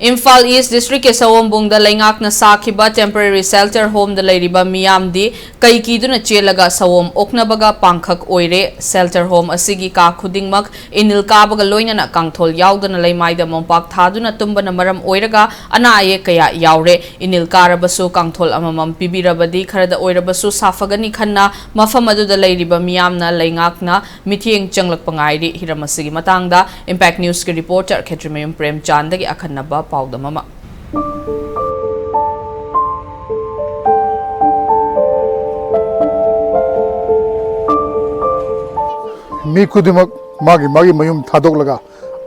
Imphal East District ke Sawombungda Laingak na sakiba temporary shelter home da leiriba miyamdi kai kiduna chelaga sawom oknabaga pangkhak oire shelter home asigi ka khudingmak inil kabaga loina na kangthol yaudana leimaida mompak thaduna tumbana maram oiraga ana aye kaya yaure inil karabasu kangthol amamam pibirabadi kharada oirabasu safagani khanna mafam aduda leiriba miyamna laingakna mithieng changlak pangairi hiramasigi matangda Impact News ke reporter Khetrimayum Prem Chandagi akhanaba Paudamama. Mi kudimak magi mayum thadok laga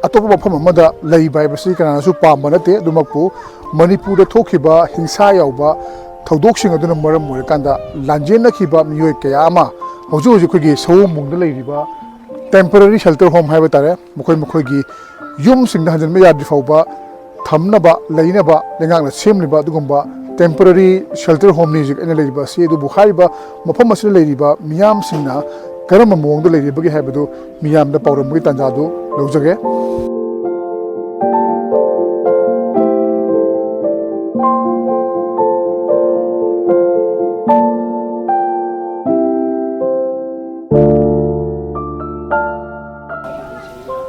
atopa mafam amada leiba haibasi kananasu pamba nate dumakpu Manipurda thokhiba hingsa yauba thaudoksing aduna maram oirkanda lanjena khiba miyoi kaya ama hoju khigi Sawombungda leiriba temporary shelter home haiba tare mokhoi gi yum singda hanjanma yadri fauba thamnaba leinaba lengakna semliba dugumba temporary shelter home ni jik ena leiriba si du bukhaiba mafam asina leiriba miyam singna karama mawngda leiribagi haibadu miyamda pauramgi tanjadu lawjage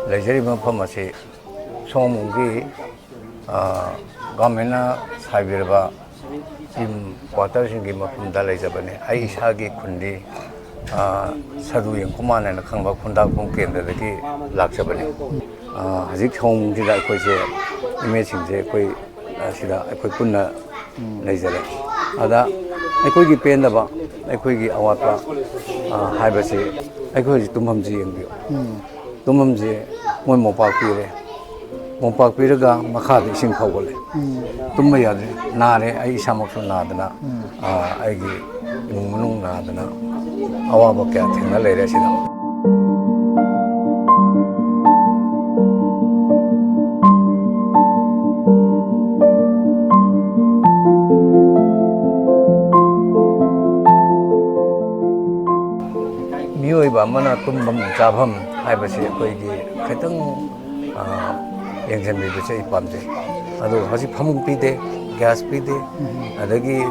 Leisure pharmacy, Sawombunggi, government Saibirba, in quarters in Game of Dalajabane, Aishagi Kundi, Sadu in command and Kamba Kunda Punkin, the Laksabane. Zik home did I quite imagine the Koi Sida, I could puna Lazare. Ada, I could give pain about, I could give Awapa, Hibasi, I could Tumhamji and you. Tumamji, one Mopakire, Mopakiraga, Makadi, Sing Hogole. Tumayad, Nare, I Samoxo Nadana, I give Munung Nadana, Awabakat, and a lady. Mioiba Mana Tumbam Jabham, Ibasi, Ketang Yangan Bibi Pamde. Ado Hasi Pamung Pide, Gas Pide, Adagi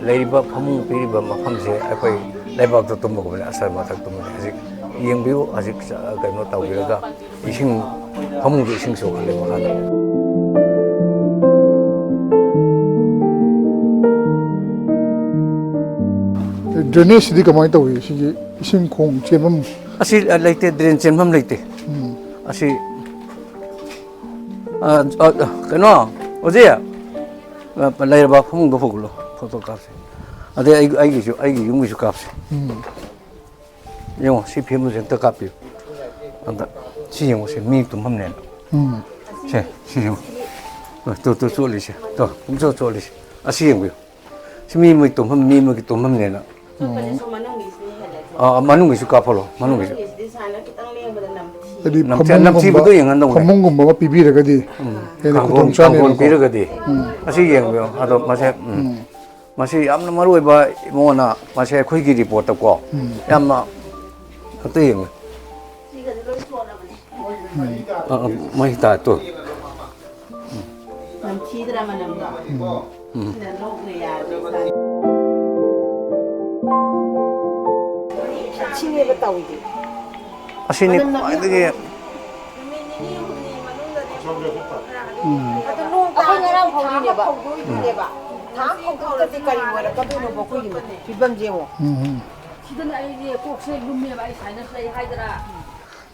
Labor Pamung Piriba Mahamse, I Labor to Tumbo, Asama Tumu, Azik, Yambu, Azik, Ganota Viraga, Ishing Pamung Ishing so Drainage di kamay tawi si ising kong chenmam Asi laite drain chenmam laite asi kano ojeya lairba phung do phuglo photo kapse ade ai yung su kapse yo si phim jen ta kapyo anda si yung se mi tum hamnen che si yung to choli se to kum choli se asi yung si mi mi tum ham mi mi tum hamnen Manung is couple, Manung is. Pamungumba Pibiragadi, Piragadi. I see young, I don't Masi, I'm Maru by Mona, Masi, quick report of call. Yamma, a thing. My tattoo. Asini, I think.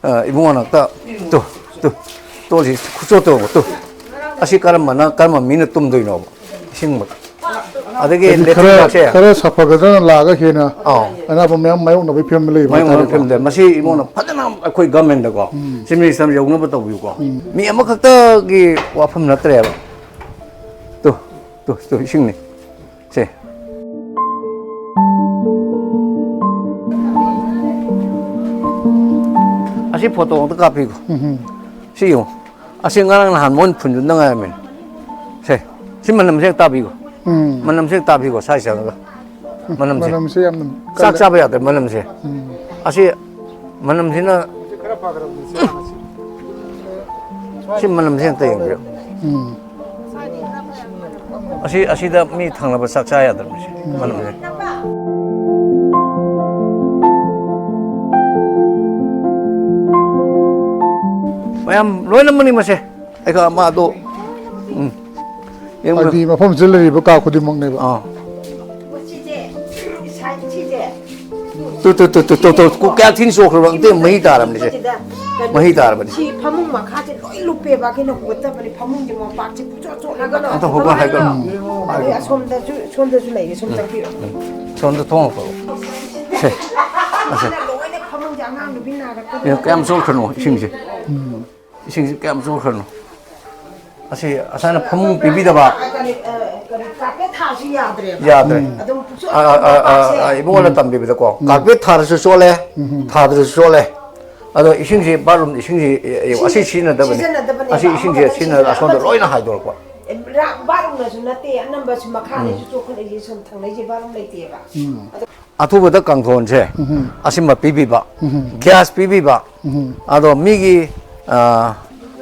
Ibuana, to Kusoto, Asikaramana, Karma Minatum do you know? Sing. Again, Sapagadan Laga Hina, and I'm my own family. My own family, Masi, Mona, Patanam, a quick government ago. Simi some young number of you go. Me, Amakata, give Wapam Natreva. To sing me. Say. I see photo of the copy. See you. I sing around one pun, no, I mean. Say, Simonam said Tabigo. Manam se tabi ko sai sa manam se sak sa ba ya manam se asi manam se na ꯁꯤ ꯃꯅꯝꯁꯤ ꯑꯝꯇ ꯌꯦꯡꯕꯤꯌꯨ ꯑꯁꯤꯗ ꯃꯤ ꯊꯪꯅꯕ ꯆꯥꯛ ꯆꯥ ꯌꯥꯗ꯭ꯔꯕ ꯁꯤ ꯃꯅꯝꯁꯦ ꯃꯌꯥꯝ ꯂꯣꯏꯅꯃꯛꯅꯤ ꯃꯁꯦ ꯑꯩꯈꯣꯏ ꯑꯃꯗꯣ ꯌꯦꯡꯕꯤꯌꯨ ꯍꯥꯏꯗꯤ ꯃꯐꯝꯁꯤꯗ ꯂꯩꯔꯤꯕ ꯀꯥ ꯈꯨꯗꯤꯡꯃꯛꯅꯦꯕ ꯀꯌꯥ ꯊꯤꯅ ꯆꯣꯛꯈ꯭ꯔꯕ ꯑꯝꯇ ꯃꯍꯤ ꯇꯥꯔꯕꯅꯤꯁꯦ ꯃꯍꯤ ꯇꯥꯔꯕꯅꯤ ꯁꯤ ꯐꯃꯨꯡ ꯃꯈꯥꯁꯦ ꯂꯣꯏ ꯂꯨꯞꯄꯦꯕ ꯀꯩꯅꯣ ꯍꯨꯒꯠꯇꯕꯅꯤ ꯐꯃꯨꯡꯁꯦ ꯃꯣꯝꯄꯥꯛꯁꯦ ꯄꯨꯆꯣꯠ ꯆꯣꯠꯂꯒ ꯑꯝꯇ ꯍꯨꯒ ꯍꯥꯏꯒꯅꯨ ꯑꯗꯩ ꯁꯣꯝꯗꯁꯨ ꯂꯩꯔꯦ ꯁꯣꯝ ꯆꯪꯕꯤꯔꯣ ꯁꯣꯝꯗ ꯊꯣꯡꯉꯛꯄ ꯁꯦ ꯂꯣꯏꯅ ꯐꯃꯨꯡꯁꯦ ꯑꯉꯥꯡ ꯅꯨꯄꯤ ꯅꯥꯔꯛꯇꯕ ꯀꯌꯥꯝ ꯆꯣꯛꯈ꯭ꯔꯅꯣ ꯏꯁꯤꯡꯁꯦ ꯏꯁꯤꯡꯁꯦ ꯀꯌꯥꯝ ꯆꯣꯛꯈ꯭ꯔꯅꯣ ꯑꯁꯤ ꯑꯁꯥꯏꯅ ꯐꯃꯨꯡ ꯄꯤꯕꯤꯗꯕ ꯀꯥꯔꯄꯦꯠ ꯊꯥꯁꯨ ꯌꯥꯗ꯭ꯔꯦꯕ ꯌꯥꯗ꯭ꯔꯦ ꯑꯗꯨꯝ ꯄꯨꯆꯣꯠ ꯏꯕꯨꯡꯉꯣꯅ ꯇꯝꯕꯤꯕꯗꯀꯣ ꯀꯥꯔꯄꯦꯠ ꯊꯥꯔꯁꯨ ꯆꯣꯠꯂꯦ ꯊꯥꯗ꯭ꯔꯁꯨ ꯆꯣꯠꯂꯦ ꯑꯗꯣ ꯏꯁꯤꯡꯁꯤ ꯕꯥꯠꯔꯨꯝ ꯏꯁꯤꯡꯁꯤ ꯑꯁꯤ ꯁꯤꯖꯤꯟꯅꯗꯕꯅꯤ ꯑꯁꯤ ꯏꯁꯤꯡꯁꯦ ꯁꯤꯖꯤꯟꯅꯔꯒ ꯑꯁꯣꯝꯗ ꯂꯣꯏꯅ ꯍꯥꯏꯗꯣꯔꯛꯄ ꯕꯥꯠꯔꯨꯝꯅꯁꯨ ꯅꯠꯇꯦ ꯑꯅꯝꯕꯁꯨ ꯃꯈꯥꯗꯩꯁꯨ ꯆꯣꯠꯈꯠꯂꯛꯏꯁꯦ ꯁꯨꯝ ꯊꯪꯅꯩꯁꯦ ꯕꯥꯠꯔꯨꯝ ꯂꯩꯇꯦꯕ ꯑꯊꯨꯕꯗ ꯀꯥꯡꯊꯣꯟꯁꯦ ꯑꯁꯤꯃ ꯄꯤꯕꯤꯕ ꯒ꯭ꯌꯥꯁ ꯄꯤꯕꯤꯕ ꯑꯗꯣ ꯃꯤꯒꯤ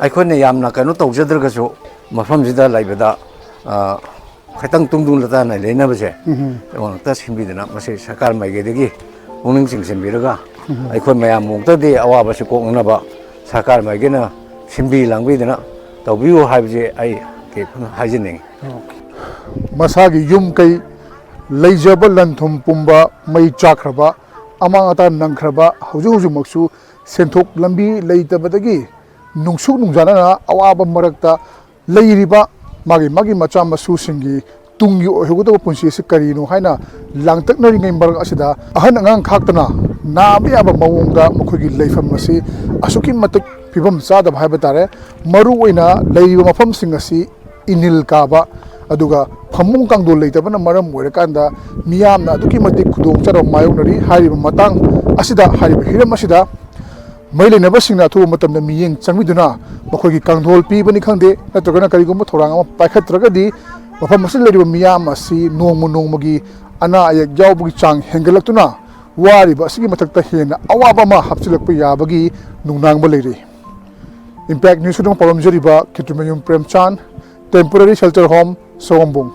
ꯑꯩꯈꯣꯏꯅ ꯌꯥꯝꯅ ꯀꯩꯅꯣ ꯇꯧꯖꯗ꯭ꯔꯒꯁꯨ ꯃꯐꯝꯁꯤꯗ ꯂꯩꯕꯗ ꯈꯤꯇꯪ ꯇꯨꯡꯗꯨꯅ ꯇꯥꯅ ꯂꯩꯅꯕꯁꯦ ꯑꯩꯉꯣꯟꯗ ꯁꯤꯟꯕꯤꯗꯅ ꯃꯁꯤ ꯁꯔꯀꯥꯔ ꯃꯥꯏꯀꯩꯗꯒꯤ ꯄꯨꯛꯅꯤꯡ ꯆꯤꯡꯁꯤꯟꯕꯤꯔꯒ ꯑꯩꯈꯣꯏ ꯃꯌꯥꯝꯃꯨꯛꯇꯗꯤ ꯑꯋꯥꯕꯁꯤ ꯀꯣꯛꯅꯅꯕ ꯁꯔꯀꯥꯔ ꯃꯥꯏꯀꯩꯅ ꯁꯤꯟꯕꯤ ꯂꯥꯡꯕꯤꯗꯅ ꯇꯧꯕꯤꯌꯨ ꯍꯥꯏꯕꯁꯦ ꯑꯩ ꯍꯥꯏꯖꯅꯤꯡꯉꯤ ꯃꯁꯥꯒꯤ ꯌꯨꯝ ꯀꯩ ꯂꯩꯖꯕ ꯂꯟ ꯊꯨꯝ ꯄꯨꯝꯕ ꯃꯩ ꯆꯥꯛꯈ꯭ꯔꯕ ꯑꯃꯥꯡ ꯑꯇꯥ ꯅꯪꯈ꯭ꯔꯕ ꯍꯧꯖꯤꯛꯃꯛꯁꯨ ꯁꯦꯟꯊꯣꯛ ꯂꯝꯕꯤ ꯂꯩꯇꯕꯗꯒꯤ ꯅꯨꯡꯁꯨꯛ ꯅꯨꯡꯖꯥꯅꯅ ꯑꯋꯥꯕ ꯃꯔꯛꯇ ꯂꯩꯔꯤꯕ ꯃꯥꯒꯤ ꯃꯆꯥ ꯃꯁꯨꯁꯤꯡꯒꯤ ꯇꯨꯡꯒꯤ ꯑꯣꯏꯍꯧꯒꯗꯕ ꯄꯨꯟꯁꯤ ꯑꯁꯤ ꯀꯔꯤꯅꯣ ꯍꯥꯏꯅ ꯂꯥꯡꯇꯛꯅꯔꯤꯉꯩ ꯃꯔꯛ ꯑꯁꯤꯗ ꯑꯍꯟ ꯑꯉꯥꯡ ꯈꯥꯛꯇꯅ ꯅꯥꯕ ꯌꯥꯕ ꯃꯑꯣꯡꯗ ꯃꯈꯣꯏꯒꯤ ꯂꯩꯐꯝ ꯑꯁꯤ ꯑꯁꯨꯛꯀꯤ ꯃꯇꯤꯛ ꯐꯤꯕꯝ ꯆꯥꯗꯕ ꯍꯥꯏꯕ ꯇꯥꯔꯦ ꯃꯔꯨꯑꯣꯏꯅ ꯂꯩꯔꯤꯕ ꯃꯐꯝꯁꯤꯡ ꯑꯁꯤ ꯏꯅꯤꯜ ꯀꯥꯕ ꯑꯗꯨꯒ ꯐꯃꯨꯡ ꯀꯥꯡꯊꯣꯟ ꯂꯩꯇꯕꯅ ꯃꯔꯝ ꯑꯣꯏꯔꯀꯥꯟꯗ ꯃꯤꯌꯥꯝꯅ ꯑꯗꯨꯛꯀꯤ ꯃꯇꯤꯛ ꯈꯨꯗꯣꯡꯆꯥꯗꯕ ꯃꯥꯌꯣꯛꯅꯔꯤ ꯍꯥꯏꯔꯤꯕ ꯃꯇꯥꯡ ꯑꯁꯤꯗ ꯍꯥꯏꯔꯤꯕ ꯍꯤꯔꯝ ꯑꯁꯤꯗ ꯃꯩ ꯂꯩꯅꯕꯁꯤꯡꯅ ꯑꯊꯨꯕ ꯃꯇꯝꯗ ꯃꯤꯠꯌꯦꯡ ꯆꯪꯕꯤꯗꯨꯅ ꯃꯈꯣꯏꯒꯤ ꯀꯥꯡꯊꯣꯜ ꯄꯤꯕꯅꯤ ꯈꯪꯗꯦ ꯅꯠꯇ꯭ꯔꯒꯅ ꯀꯔꯤꯒꯨꯝꯕ ꯊꯧꯔꯥꯡ ꯑꯃ ꯄꯥꯏꯈꯠꯇ꯭ꯔꯒꯗꯤ ꯃꯐꯝ ꯑꯁꯤꯗ ꯂꯩꯔꯤꯕ ꯃꯤꯌꯥꯝ ꯑꯁꯤ ꯅꯣꯡꯃ ꯅꯣꯡꯃꯒꯤ ꯑꯅꯥ ꯑꯌꯦꯛ ꯌꯥꯎꯕꯒꯤ ꯆꯥꯡ ꯍꯦꯟꯒꯠꯂꯛꯇꯨꯅ ꯋꯥꯔꯤꯕ ꯑꯁꯤꯒꯤ ꯃꯊꯛꯇ ꯍꯦꯟꯅ ꯑꯋꯥꯕ ꯑꯃ ꯍꯥꯞꯆꯤꯜꯂꯛꯄ ꯌꯥꯕꯒꯤ ꯅꯨꯡꯅꯥꯡꯕ ꯂꯩꯔꯤ ꯏꯝꯄꯦꯛ ꯅ꯭ꯌꯨꯁꯀꯤꯗꯃꯛ ꯄꯥꯎꯗꯝꯖꯔꯤꯕ ꯈꯦꯇ꯭ꯔꯤꯃꯌꯨꯝ ꯄ꯭ꯔꯦꯝꯆꯥꯟ ꯇꯦꯝꯄꯣꯔꯔꯤ ꯁꯦꯜꯇꯔ ꯍꯣꯝ ꯁꯋꯣꯝꯕꯨꯡ